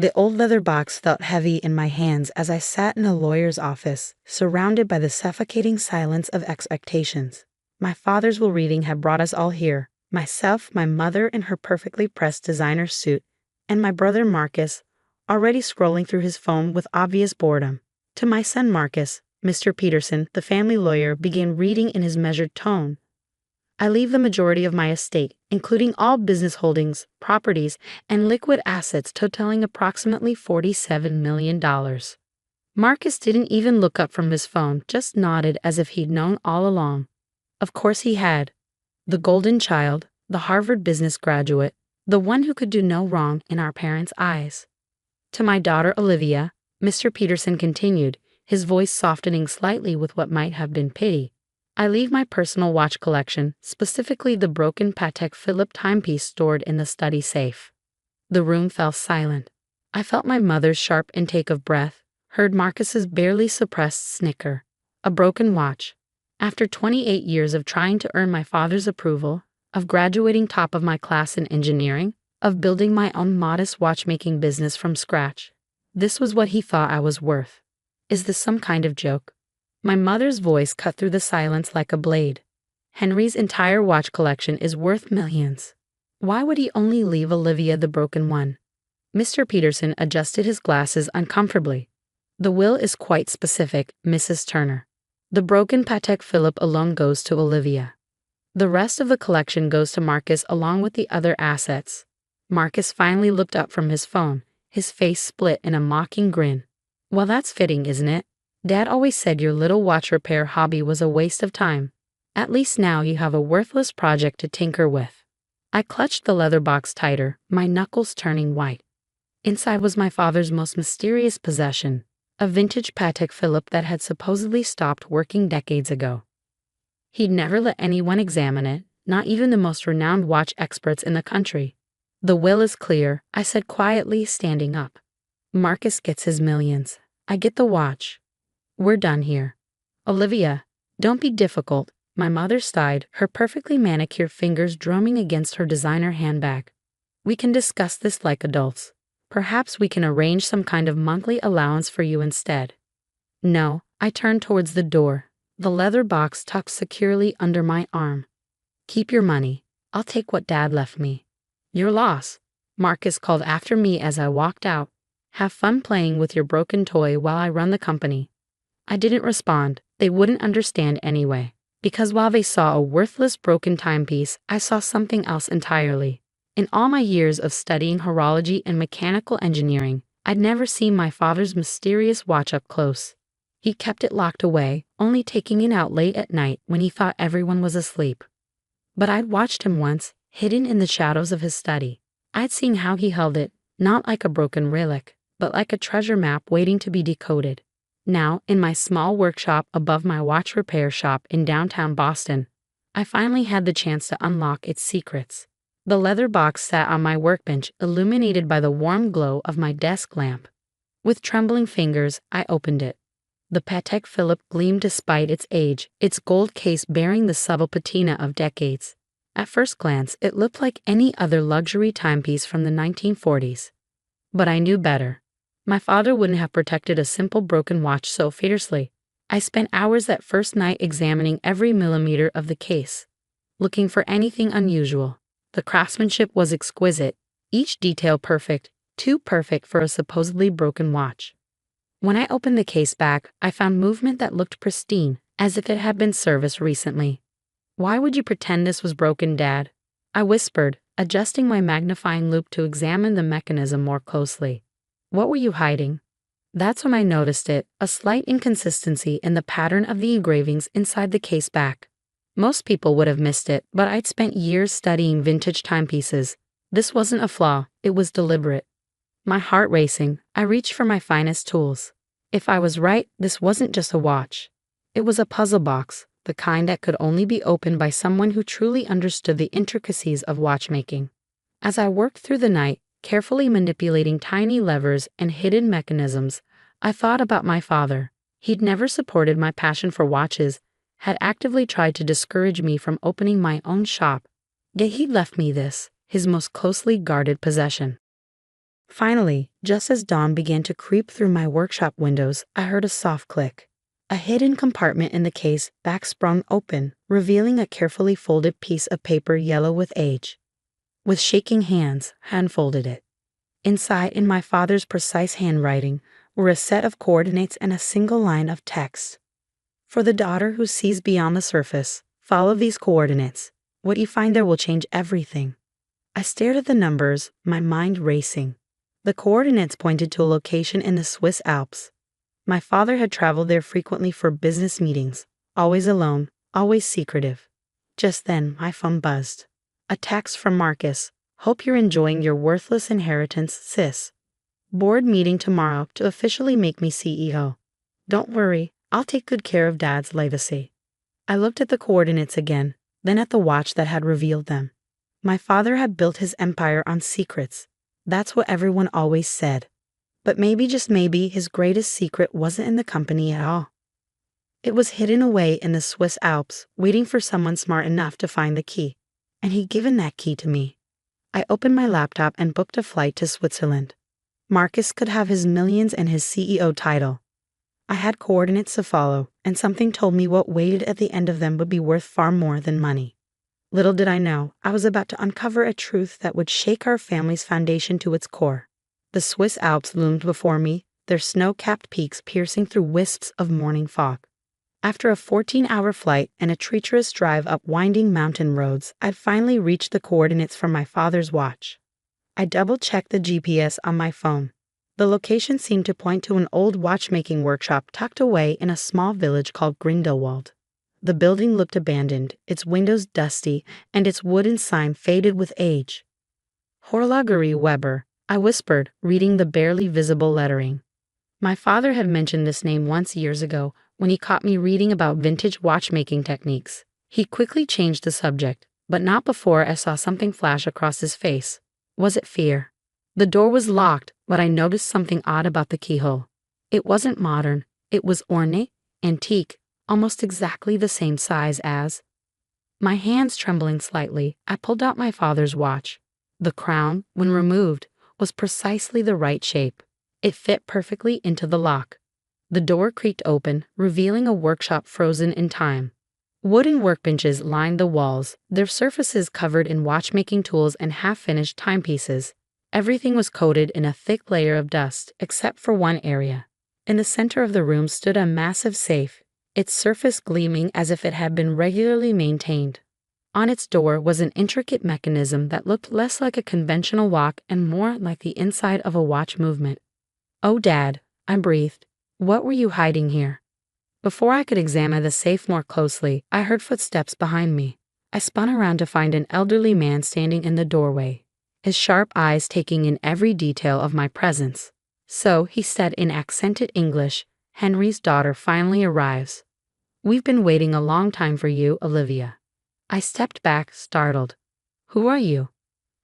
The old leather box felt heavy in my hands as I sat in a lawyer's office, surrounded by the suffocating silence of expectations. My father's will reading had brought us all here, myself, my mother in her perfectly pressed designer suit, and my brother Marcus, already scrolling through his phone with obvious boredom. To my son Marcus, Mr. Peterson, the family lawyer, began reading in his measured tone. I leave the majority of my estate, including all business holdings, properties, and liquid assets totaling approximately $47 million. Marcus didn't even look up from his phone, just nodded as if he'd known all along. Of course he had. The golden child, the Harvard business graduate, the one who could do no wrong in our parents' eyes. To my daughter Olivia, Mr. Peterson continued, his voice softening slightly with what might have been pity. I leave my personal watch collection, specifically the broken Patek Philippe timepiece stored in the study safe. The room fell silent. I felt my mother's sharp intake of breath, heard Marcus's barely suppressed snicker. A broken watch. After 28 years of trying to earn my father's approval, of graduating top of my class in engineering, of building my own modest watchmaking business from scratch, this was what he thought I was worth. Is this some kind of joke? My mother's voice cut through the silence like a blade. Henry's entire watch collection is worth millions. Why would he only leave Olivia the broken one? Mr. Peterson adjusted his glasses uncomfortably. The will is quite specific, Mrs. Turner. The broken Patek Philippe alone goes to Olivia. The rest of the collection goes to Marcus along with the other assets. Marcus finally looked up from his phone, his face split in a mocking grin. Well, that's fitting, isn't it? Dad always said your little watch repair hobby was a waste of time. At least now you have a worthless project to tinker with. I clutched the leather box tighter, my knuckles turning white. Inside was my father's most mysterious possession, a vintage Patek Philippe that had supposedly stopped working decades ago. He'd never let anyone examine it, not even the most renowned watch experts in the country. The will is clear, I said quietly, standing up. Marcus gets his millions. I get the watch. We're done here. Olivia, don't be difficult, my mother sighed, her perfectly manicured fingers drumming against her designer handbag. We can discuss this like adults. Perhaps we can arrange some kind of monthly allowance for you instead. No, I turned towards the door, the leather box tucked securely under my arm. Keep your money. I'll take what Dad left me. Your loss, Marcus called after me as I walked out. Have fun playing with your broken toy while I run the company. I didn't respond. They wouldn't understand anyway. Because while they saw a worthless broken timepiece, I saw something else entirely. In all my years of studying horology and mechanical engineering, I'd never seen my father's mysterious watch up close. He kept it locked away, only taking it out late at night when he thought everyone was asleep. But I'd watched him once, hidden in the shadows of his study. I'd seen how he held it, not like a broken relic, but like a treasure map waiting to be decoded. Now, in my small workshop above my watch repair shop in downtown Boston, I finally had the chance to unlock its secrets. The leather box sat on my workbench, illuminated by the warm glow of my desk lamp. With trembling fingers, I opened it. The Patek Philippe gleamed despite its age, its gold case bearing the subtle patina of decades. At first glance, it looked like any other luxury timepiece from the 1940s. But I knew better. My father wouldn't have protected a simple broken watch so fiercely. I spent hours that first night examining every millimeter of the case, looking for anything unusual. The craftsmanship was exquisite, each detail perfect, too perfect for a supposedly broken watch. When I opened the case back, I found movement that looked pristine, as if it had been serviced recently. Why would you pretend this was broken, Dad? I whispered, adjusting my magnifying loupe to examine the mechanism more closely. What were you hiding? That's when I noticed it, a slight inconsistency in the pattern of the engravings inside the case back. Most people would have missed it, but I'd spent years studying vintage timepieces. This wasn't a flaw, it was deliberate. My heart racing, I reached for my finest tools. If I was right, this wasn't just a watch. It was a puzzle box, the kind that could only be opened by someone who truly understood the intricacies of watchmaking. As I worked through the night, carefully manipulating tiny levers and hidden mechanisms, I thought about my father. He'd never supported my passion for watches, had actively tried to discourage me from opening my own shop, yet he'd left me this, his most closely guarded possession. Finally, just as dawn began to creep through my workshop windows, I heard a soft click. A hidden compartment in the case back sprung open, revealing a carefully folded piece of paper yellow with age. With shaking hands, hand-folded it. Inside, in my father's precise handwriting, were a set of coordinates and a single line of text. For the daughter who sees beyond the surface, follow these coordinates. What you find there will change everything. I stared at the numbers, my mind racing. The coordinates pointed to a location in the Swiss Alps. My father had traveled there frequently for business meetings, always alone, always secretive. Just then, my phone buzzed. A text from Marcus. Hope you're enjoying your worthless inheritance, sis. Board meeting tomorrow to officially make me CEO. Don't worry, I'll take good care of Dad's legacy. I looked at the coordinates again, then at the watch that had revealed them. My father had built his empire on secrets. That's what everyone always said. But maybe, just maybe, his greatest secret wasn't in the company at all. It was hidden away in the Swiss Alps, waiting for someone smart enough to find the key. And he'd given that key to me. I opened my laptop and booked a flight to Switzerland. Marcus could have his millions and his CEO title. I had coordinates to follow, and something told me what waited at the end of them would be worth far more than money. Little did I know, I was about to uncover a truth that would shake our family's foundation to its core. The Swiss Alps loomed before me, their snow-capped peaks piercing through wisps of morning fog. After a 14-hour flight and a treacherous drive up winding mountain roads, I'd finally reached the coordinates from my father's watch. I double-checked the GPS on my phone. The location seemed to point to an old watchmaking workshop tucked away in a small village called Grindelwald. The building looked abandoned, its windows dusty, and its wooden sign faded with age. Horlogerie Weber, I whispered, reading the barely visible lettering. My father had mentioned this name once years ago, when he caught me reading about vintage watchmaking techniques. He quickly changed the subject, but not before I saw something flash across his face. Was it fear? The door was locked, but I noticed something odd about the keyhole. It wasn't modern, it was ornate, antique, almost exactly the same size as. My hands trembling slightly, I pulled out my father's watch. The crown, when removed, was precisely the right shape. It fit perfectly into the lock. The door creaked open, revealing a workshop frozen in time. Wooden workbenches lined the walls, their surfaces covered in watchmaking tools and half-finished timepieces. Everything was coated in a thick layer of dust, except for one area. In the center of the room stood a massive safe, its surface gleaming as if it had been regularly maintained. On its door was an intricate mechanism that looked less like a conventional lock and more like the inside of a watch movement. "Oh, Dad," I breathed. "What were you hiding here?" Before I could examine the safe more closely, I heard footsteps behind me. I spun around to find an elderly man standing in the doorway, his sharp eyes taking in every detail of my presence. "So," he said in accented English, "Henry's daughter finally arrives. We've been waiting a long time for you, Olivia." I stepped back, startled. "Who are you?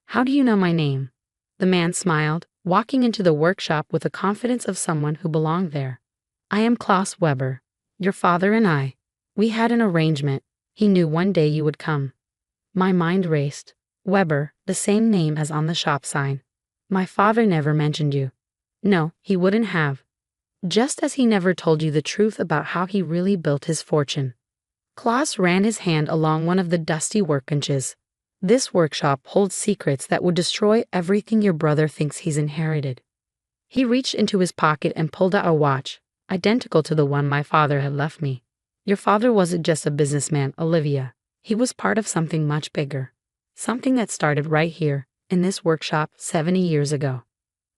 How do you know my name?" The man smiled, walking into the workshop with the confidence of someone who belonged there. "I am Klaus Weber. Your father and I. We had an arrangement. He knew one day you would come." My mind raced. Weber, the same name as on the shop sign. "My father never mentioned you." "No, he wouldn't have. Just as he never told you the truth about how he really built his fortune." Klaus ran his hand along one of the dusty workbenches. "This workshop holds secrets that would destroy everything your brother thinks he's inherited." He reached into his pocket and pulled out a watch, identical to the one my father had left me. "Your father wasn't just a businessman, Olivia. He was part of something much bigger. Something that started right here, in this workshop 70 years ago."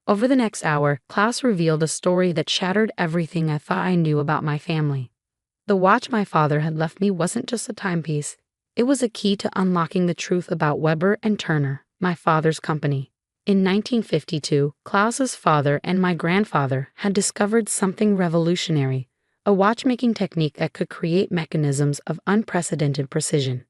Over the next hour, Klaus revealed a story that shattered everything I thought I knew about my family. The watch my father had left me wasn't just a timepiece. It was a key to unlocking the truth about Weber and Turner, my father's company. In 1952, Klaus's father and my grandfather had discovered something revolutionary, a watchmaking technique that could create mechanisms of unprecedented precision.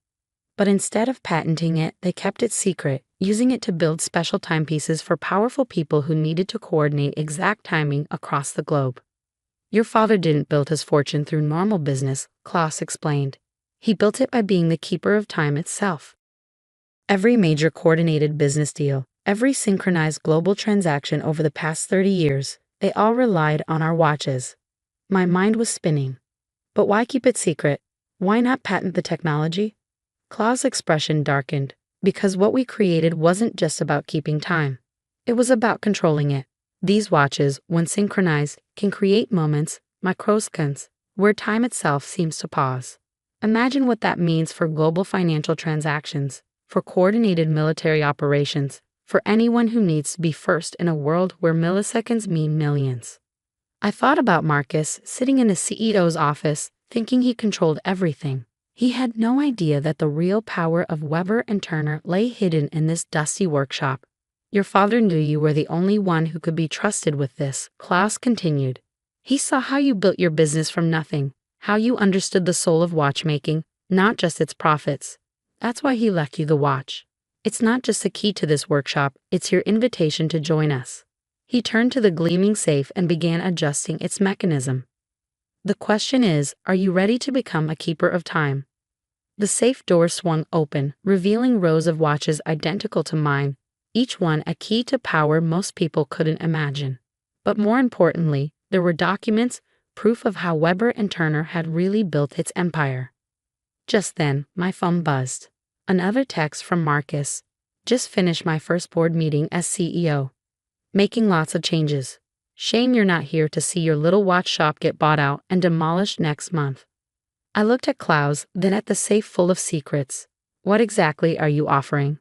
But instead of patenting it, they kept it secret, using it to build special timepieces for powerful people who needed to coordinate exact timing across the globe. "Your father didn't build his fortune through normal business," Klaus explained. "He built it by being the keeper of time itself. Every major coordinated business deal, Every synchronized global transaction over the past 30 years, they all relied on our watches. My mind was spinning. But why keep it secret? Why not patent the technology? Claw's expression darkened, because what we created wasn't just about keeping time. It was about controlling it. These watches, when synchronized, can create moments, microseconds, where time itself seems to pause. Imagine what that means for global financial transactions, for coordinated military operations, for anyone who needs to be first in a world where milliseconds mean millions. I thought about Marcus sitting in the CEO's office, thinking he controlled everything. He had no idea that the real power of Weber and Turner lay hidden in this dusty workshop. Your father knew you were the only one who could be trusted with this, Klaus continued. He saw how you built your business from nothing, how you understood the soul of watchmaking, not just its profits. That's why he left you the watch. It's not just a key to this workshop, it's your invitation to join us. He turned to the gleaming safe and began adjusting its mechanism. The question is, are you ready to become a keeper of time? The safe door swung open, revealing rows of watches identical to mine, each one a key to power most people couldn't imagine. But more importantly, there were documents, proof of how Weber and Turner had really built its empire. Just then, my phone buzzed. Another text from Marcus. Just finished my first board meeting as CEO. Making lots of changes. Shame you're not here to see your little watch shop get bought out and demolished next month. I looked at Klaus, then at the safe full of secrets. What exactly are you offering?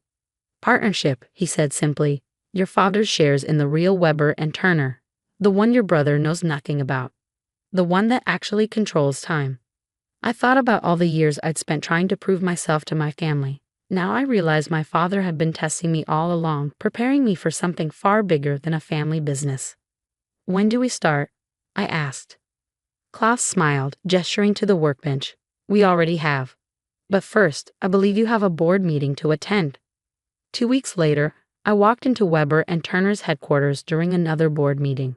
Partnership, he said simply. Your father's shares in the real Weber and Turner. The one your brother knows nothing about. The one that actually controls time. I thought about all the years I'd spent trying to prove myself to my family. Now I realized my father had been testing me all along, preparing me for something far bigger than a family business. When do we start? I asked. Klaus smiled, gesturing to the workbench. We already have. But first, I believe you have a board meeting to attend. 2 weeks later, I walked into Weber and Turner's headquarters during another board meeting.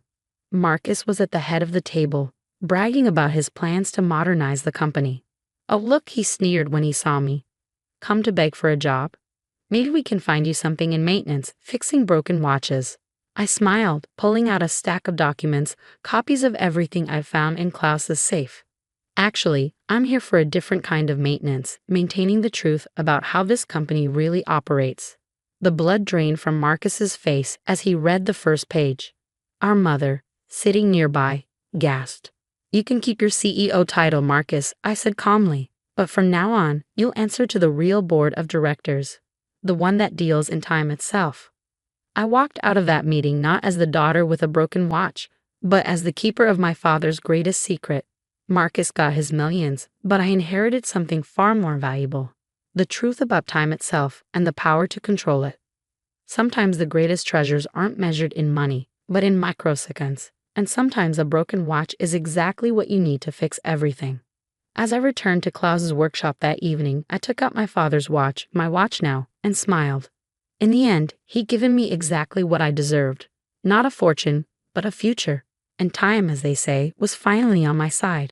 Marcus was at the head of the table, bragging about his plans to modernize the company. Oh look, he sneered when he saw me. Come to beg for a job? Maybe we can find you something in maintenance, fixing broken watches. I smiled, pulling out a stack of documents, copies of everything I've found in Klaus's safe. Actually, I'm here for a different kind of maintenance, maintaining the truth about how this company really operates. The blood drained from Marcus's face as he read the first page. Our mother, sitting nearby, gasped. You can keep your CEO title, Marcus, I said calmly, but from now on, you'll answer to the real board of directors, the one that deals in time itself. I walked out of that meeting not as the daughter with a broken watch, but as the keeper of my father's greatest secret. Marcus got his millions, but I inherited something far more valuable. The truth about time itself and the power to control it. Sometimes the greatest treasures aren't measured in money, but in microseconds, and sometimes a broken watch is exactly what you need to fix everything. As I returned to Klaus's workshop that evening, I took out my father's watch, my watch now, and smiled. In the end, he'd given me exactly what I deserved. Not a fortune, but a future. And time, as they say, was finally on my side.